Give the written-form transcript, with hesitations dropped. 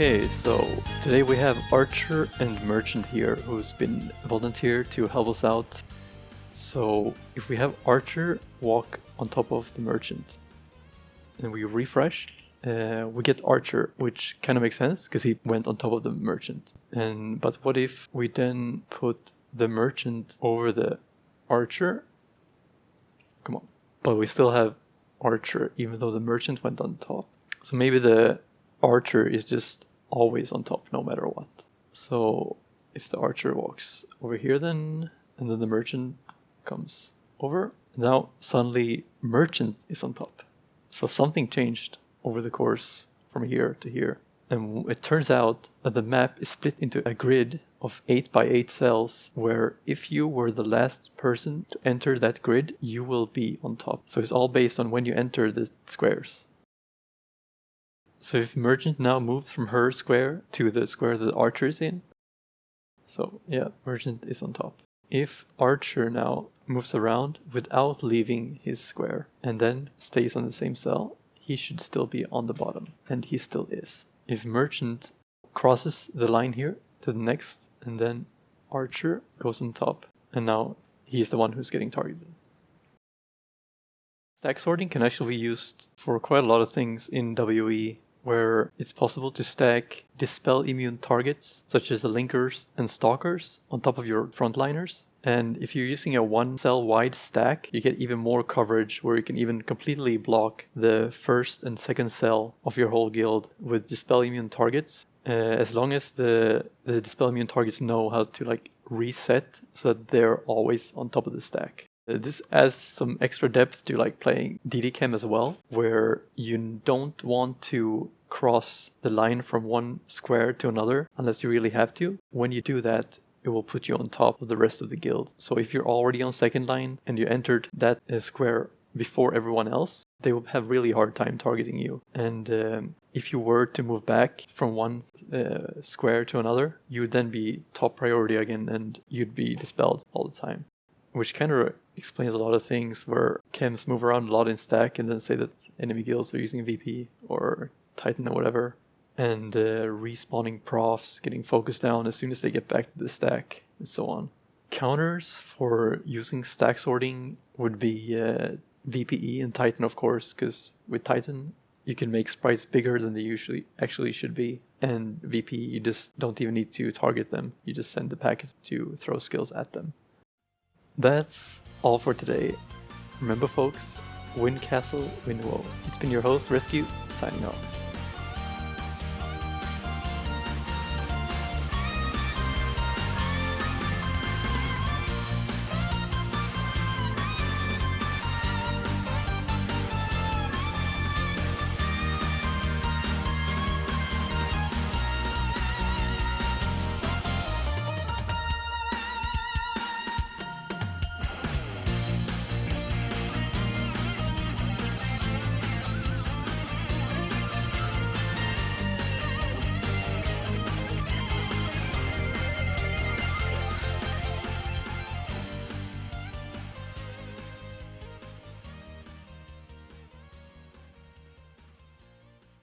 Okay, so today we have Archer and Merchant here who's been volunteered to help us out. So if we have Archer walk on top of the Merchant and we refresh, we get Archer, which kind of makes sense because he went on top of the Merchant. But what if we then put the Merchant over the Archer? Come on. But we still have Archer even though the Merchant went on top. So maybe the Archer is just always on top no matter what. So if the Archer walks over here then, and then the Merchant comes over, now suddenly Merchant is on top. So something changed over the course from here to here. And it turns out that the map is split into a grid of 8 by 8 cells where if you were the last person to enter that grid, you will be on top. So it's all based on when you enter the squares. So if Merchant now moves from her square to the square that Archer is in, so yeah, Merchant is on top. If Archer now moves around without leaving his square and then stays on the same cell, he should still be on the bottom, and he still is. If Merchant crosses the line here to the next, and then Archer goes on top, and now he's the one who's getting targeted. Stack sorting can actually be used for quite a lot of things in WoE, where it's possible to stack dispel immune targets such as the linkers and stalkers on top of your frontliners. And if you're using a one cell wide stack, you get even more coverage where you can even completely block the first and second cell of your whole guild with dispel immune targets. As long as the dispel immune targets know how to reset so that they're always on top of the stack. This adds some extra depth to playing DD-Chem as well, where you don't want to cross the line from one square to another unless you really have to. When you do that, it will put you on top of the rest of the guild. So if you're already on second line and you entered that square before everyone else, they will have really hard time targeting you. And if you were to move back from one square to another, you would then be top priority again and you'd be dispelled all the time. Which kind of explains a lot of things where chems move around a lot in stack and then say that enemy guilds are using VP or Titan or whatever. And respawning profs getting focused down as soon as they get back to the stack and so on. Counters for using stack sorting would be VPE and Titan, of course, because with Titan you can make sprites bigger than they actually should be. And VP, you just don't even need to target them. You just send the packets to throw skills at them. That's all for today. Remember folks, win castle, win WoE. It's been your host, Rescue, signing off.